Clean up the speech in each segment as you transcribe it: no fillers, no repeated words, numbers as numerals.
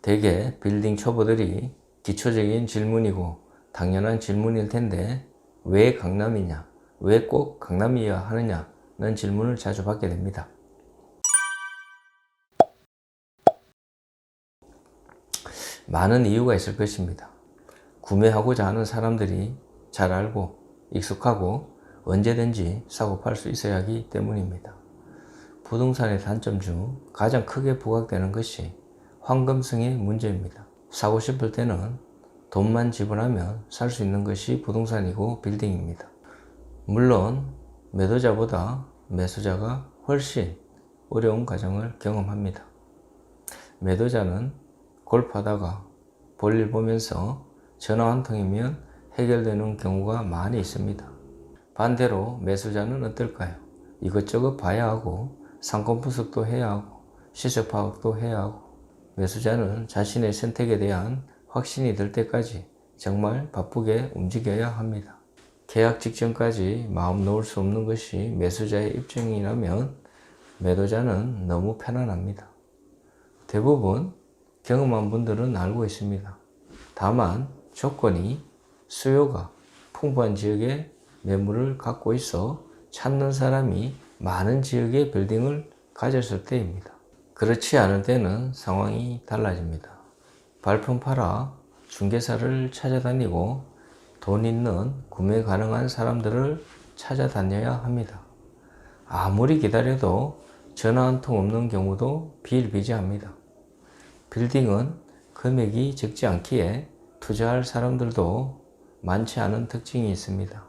대개 빌딩 초보들이 기초적인 질문이고 당연한 질문일 텐데 왜 강남이냐, 왜 꼭 강남이어야 하느냐는 질문을 자주 받게 됩니다. 많은 이유가 있을 것입니다. 구매하고자 하는 사람들이 잘 알고 익숙하고 언제든지 사고 팔 수 있어야 하기 때문입니다. 부동산의 단점 중 가장 크게 부각되는 것이 황금성의 문제입니다. 사고 싶을 때는 돈만 지불하면 살 수 있는 것이 부동산이고 빌딩입니다. 물론 매도자보다 매수자가 훨씬 어려운 과정을 경험합니다. 매도자는 골프하다가 볼일 보면서 전화 한 통이면 해결되는 경우가 많이 있습니다. 반대로 매수자는 어떨까요? 이것저것 봐야 하고 상권 분석도 해야 하고 시세 파악도 해야 하고 매수자는 자신의 선택에 대한 확신이 들 때까지 정말 바쁘게 움직여야 합니다. 계약 직전까지 마음 놓을 수 없는 것이 매수자의 입장이라면 매도자는 너무 편안합니다. 대부분 경험한 분들은 알고 있습니다. 다만 조건이 수요가 풍부한 지역에 매물을 갖고 있어 찾는 사람이 많은 지역의 빌딩을 가졌을 때입니다. 그렇지 않을 때는 상황이 달라집니다. 발품 팔아 중개사를 찾아다니고 돈 있는 구매 가능한 사람들을 찾아다녀야 합니다. 아무리 기다려도 전화 한 통 없는 경우도 비일비재합니다. 빌딩은 금액이 적지 않기에 투자할 사람들도 많지 않은 특징이 있습니다.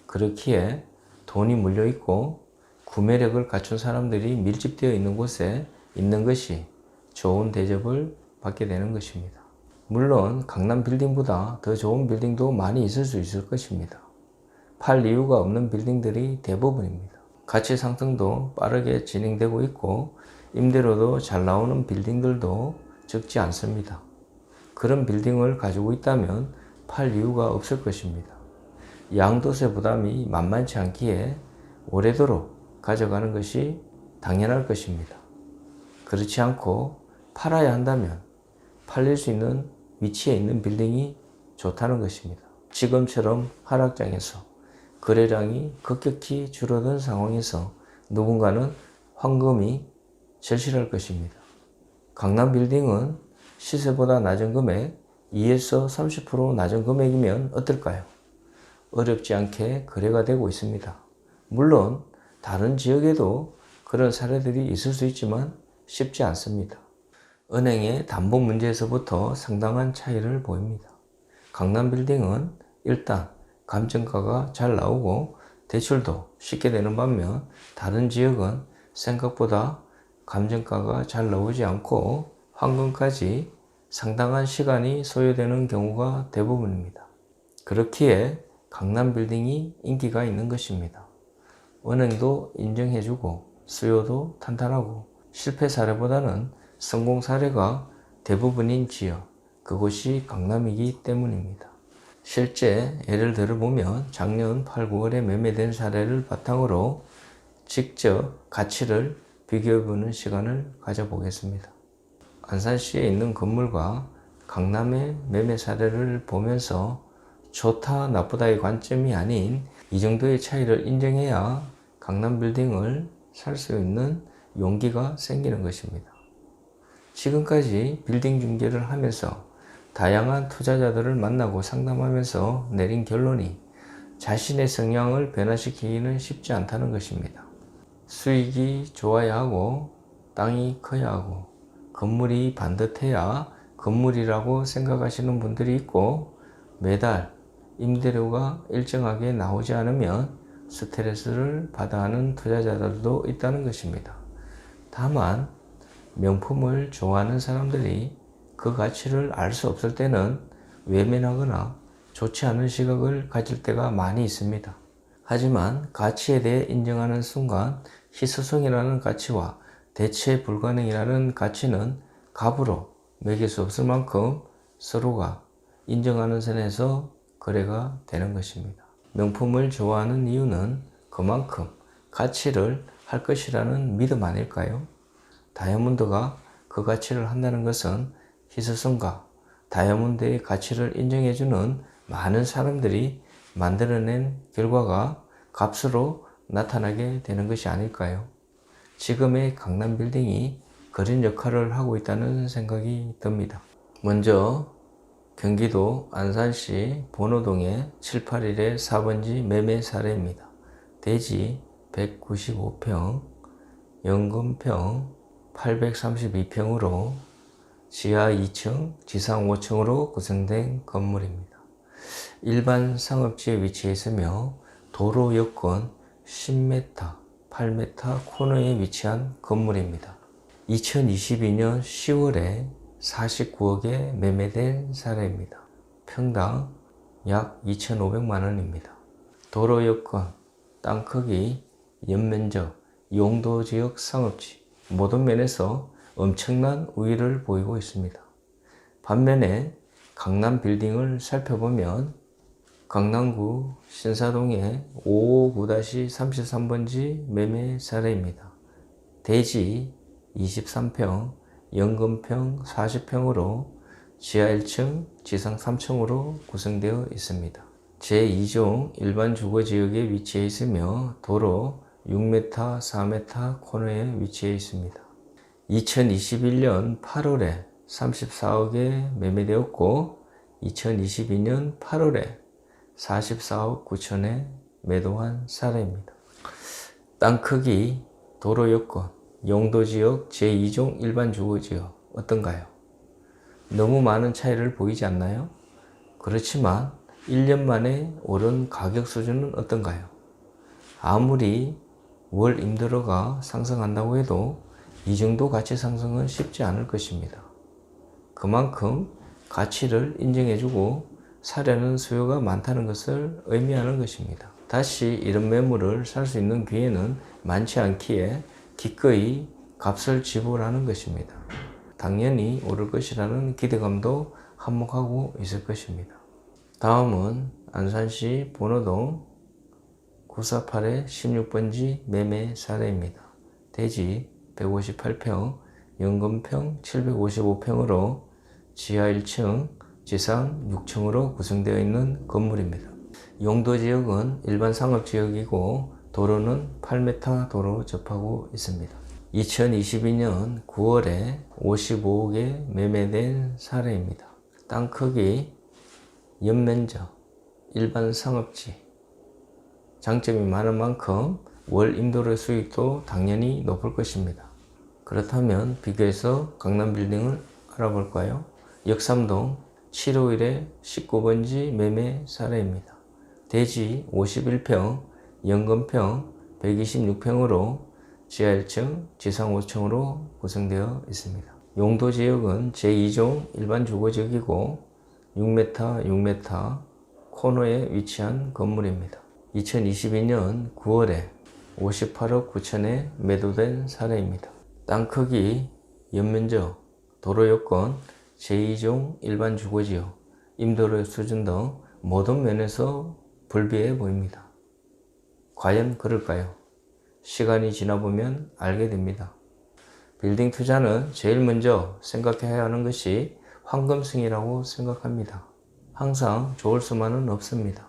그렇기에 돈이 물려있고 구매력을 갖춘 사람들이 밀집되어 있는 곳에 있는 것이 좋은 대접을 받게 되는 것입니다. 물론 강남 빌딩보다 더 좋은 빌딩도 많이 있을 수 있을 것입니다. 팔 이유가 없는 빌딩들이 대부분입니다. 가치 상승도 빠르게 진행되고 있고 임대료도 잘 나오는 빌딩들도 적지 않습니다. 그런 빌딩을 가지고 있다면 팔 이유가 없을 것입니다. 양도세 부담이 만만치 않기에 오래도록 가져가는 것이 당연할 것입니다. 그렇지 않고 팔아야 한다면 팔릴 수 있는 위치에 있는 빌딩이 좋다는 것입니다. 지금처럼 하락장에서 거래량이 급격히 줄어든 상황에서 누군가는 황금이 절실할 것입니다. 강남 빌딩은 시세보다 낮은 금액, 2에서 30% 낮은 금액이면 어떨까요? 어렵지 않게 거래가 되고 있습니다. 물론 다른 지역에도 그런 사례들이 있을 수 있지만 쉽지 않습니다. 은행의 담보 문제에서부터 상당한 차이를 보입니다. 강남 빌딩은 일단 감정가가 잘 나오고 대출도 쉽게 되는 반면 다른 지역은 생각보다 감정가가 잘 나오지 않고 환급까지 상당한 시간이 소요되는 경우가 대부분입니다. 그렇기에 강남 빌딩이 인기가 있는 것입니다. 은행도 인정해주고 수요도 탄탄하고 실패 사례보다는 성공 사례가 대부분인 지역, 그곳이 강남이기 때문입니다. 실제 예를 들어보면 작년 8, 9월에 매매된 사례를 바탕으로 직접 가치를 비교해보는 시간을 가져보겠습니다. 안산시에 있는 건물과 강남의 매매 사례를 보면서 좋다 나쁘다의 관점이 아닌 이 정도의 차이를 인정해야 강남 빌딩을 살 수 있는 용기가 생기는 것입니다. 지금까지 빌딩 중개를 하면서 다양한 투자자들을 만나고 상담하면서 내린 결론이 자신의 성향을 변화시키기는 쉽지 않다는 것입니다. 수익이 좋아야 하고 땅이 커야 하고 건물이 반듯해야 건물이라고 생각하시는 분들이 있고 매달 임대료가 일정하게 나오지 않으면 스트레스를 받아 하는 투자자들도 있다는 것입니다. 다만 명품을 좋아하는 사람들이 그 가치를 알 수 없을 때는 외면하거나 좋지 않은 시각을 가질 때가 많이 있습니다. 하지만 가치에 대해 인정하는 순간 희소성이라는 가치와 대체 불가능이라는 가치는 값으로 매길 수 없을 만큼 서로가 인정하는 선에서 거래가 되는 것입니다. 명품을 좋아하는 이유는 그만큼 가치를 할 것이라는 믿음 아닐까요? 다이아몬드가 그 가치를 한다는 것은 희소성과 다이아몬드의 가치를 인정해주는 많은 사람들이 만들어낸 결과가 값으로 나타나게 되는 것이 아닐까요? 지금의 강남 빌딩이 그런 역할을 하고 있다는 생각이 듭니다. 먼저 경기도 안산시 번호동의 781의 4번지 매매 사례입니다. 대지 195평, 연금평 832평으로 지하 2층, 지상 5층으로 구성된 건물입니다. 일반 상업지에 위치해 있으며 도로 여건 10m, 8m 코너에 위치한 건물입니다. 2022년 10월에 49억에 매매된 사례입니다. 평당 약 2,500만원입니다. 도로 여건, 땅 크기, 연면적, 용도지역 상업지 모든 면에서 엄청난 우위를 보이고 있습니다. 반면에 강남 빌딩을 살펴보면 강남구 신사동의 559-33번지 매매 사례입니다. 대지 23평, 연금평 40평으로 지하 1층, 지상 3층으로 구성되어 있습니다. 제2종 일반 주거지역에 위치해 있으며 도로 6m, 4m 코너에 위치해 있습니다. 2021년 8월에 34억에 매매되었고 2022년 8월에 44억 9천에 매도한 사례입니다. 땅 크기, 도로 여건, 용도지역 제2종 일반 주거지역 어떤가요? 너무 많은 차이를 보이지 않나요? 그렇지만 1년 만에 오른 가격 수준은 어떤가요? 아무리 월 임대료가 상승한다고 해도 이 정도 가치 상승은 쉽지 않을 것입니다. 그만큼 가치를 인정해주고 사려는 수요가 많다는 것을 의미하는 것입니다. 다시 이런 매물을 살 수 있는 기회는 많지 않기에 기꺼이 값을 지불하는 것입니다. 당연히 오를 것이라는 기대감도 한몫하고 있을 것입니다. 다음은 안산시 번호동 948의 16번지 매매 사례입니다. 대지 158평, 연금평 755평으로 지하 1층, 지상 6층으로 구성되어 있는 건물입니다. 용도지역은 일반 상업지역이고 도로는 8m 도로 접하고 있습니다. 2022년 9월에 55억에 매매된 사례입니다. 땅 크기, 연면적, 일반 상업지, 장점이 많은 만큼 월 임대료 수익도 당연히 높을 것입니다. 그렇다면 비교해서 강남 빌딩을 알아볼까요? 역삼동 751의 19번지 매매 사례입니다. 대지 51평, 연금평 126평으로 지하 1층, 지상 5층으로 구성되어 있습니다. 용도지역은 제2종 일반 주거지역이고 6m, 6m 코너에 위치한 건물입니다. 2022년 9월에 58억 9천에 매도된 사례입니다. 땅 크기, 연면적, 도로 여건, 제2종 일반 주거지역, 임대료 수준 등 모든 면에서 불비해 보입니다. 과연 그럴까요? 시간이 지나보면 알게 됩니다. 빌딩 투자는 제일 먼저 생각해야 하는 것이 황금성이라고 생각합니다. 항상 좋을 수만은 없습니다.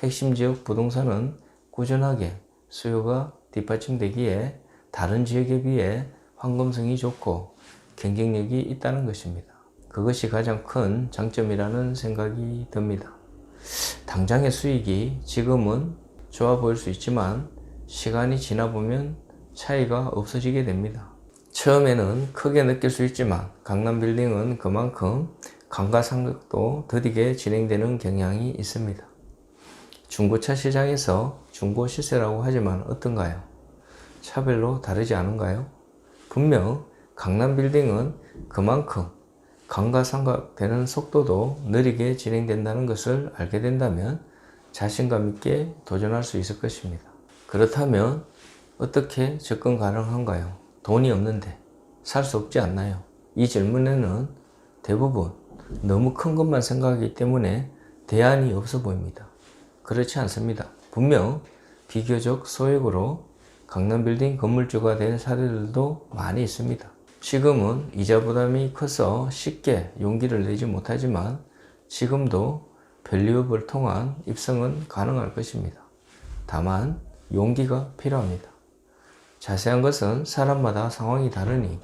핵심 지역 부동산은 꾸준하게 수요가 뒷받침되기에 다른 지역에 비해 황금성이 좋고 경쟁력이 있다는 것입니다. 그것이 가장 큰 장점이라는 생각이 듭니다. 당장의 수익이 지금은 좋아 보일 수 있지만 시간이 지나보면 차이가 없어지게 됩니다. 처음에는 크게 느낄 수 있지만 강남 빌딩은 그만큼 감가상각도 더디게 진행되는 경향이 있습니다. 중고차 시장에서 중고 시세라고 하지만 어떤가요? 차별로 다르지 않은가요? 분명 강남 빌딩은 그만큼 감가상각되는 속도도 느리게 진행된다는 것을 알게 된다면 자신감 있게 도전할 수 있을 것입니다. 그렇다면 어떻게 접근 가능한가요? 돈이 없는데 살 수 없지 않나요? 이 질문에는 대부분 너무 큰 것만 생각하기 때문에 대안이 없어 보입니다. 그렇지 않습니다. 분명 비교적 소액으로 강남 빌딩 건물주가 된 사례들도 많이 있습니다. 지금은 이자 부담이 커서 쉽게 용기를 내지 못하지만 지금도 밸류업을 통한 입성은 가능할 것입니다. 다만 용기가 필요합니다. 자세한 것은 사람마다 상황이 다르니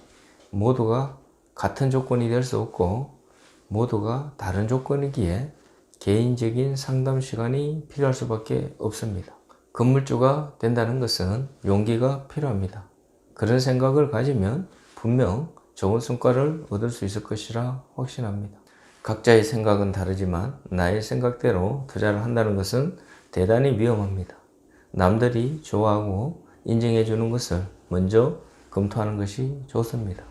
모두가 같은 조건이 될 수 없고 모두가 다른 조건이기에 개인적인 상담 시간이 필요할 수밖에 없습니다. 건물주가 된다는 것은 용기가 필요합니다. 그런 생각을 가지면 분명 좋은 성과를 얻을 수 있을 것이라 확신합니다. 각자의 생각은 다르지만 나의 생각대로 투자를 한다는 것은 대단히 위험합니다. 남들이 좋아하고 인정해 주는 것을 먼저 검토하는 것이 좋습니다.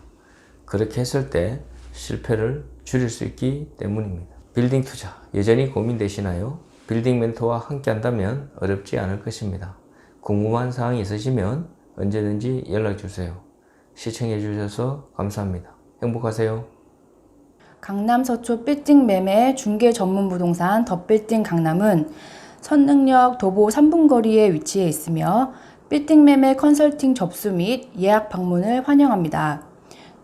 그렇게 했을 때 실패를 줄일 수 있기 때문입니다. 빌딩 투자 여전히 고민되시나요? 빌딩 멘토와 함께 한다면 어렵지 않을 것입니다. 궁금한 사항이 있으시면 언제든지 연락 주세요. 시청해 주셔서 감사합니다. 행복하세요. 강남 서초 빌딩 매매 중개 전문 부동산 더 빌딩 강남은 선릉역 도보 3분 거리에 위치해 있으며 빌딩 매매 컨설팅 접수 및 예약 방문을 환영합니다.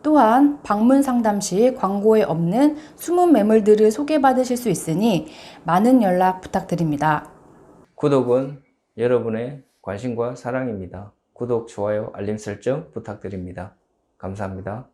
또한 방문 상담 시 광고에 없는 숨은 매물들을 소개받으실 수 있으니 많은 연락 부탁드립니다. 구독은 여러분의 관심과 사랑입니다. 구독, 좋아요, 알림 설정 부탁드립니다. 감사합니다.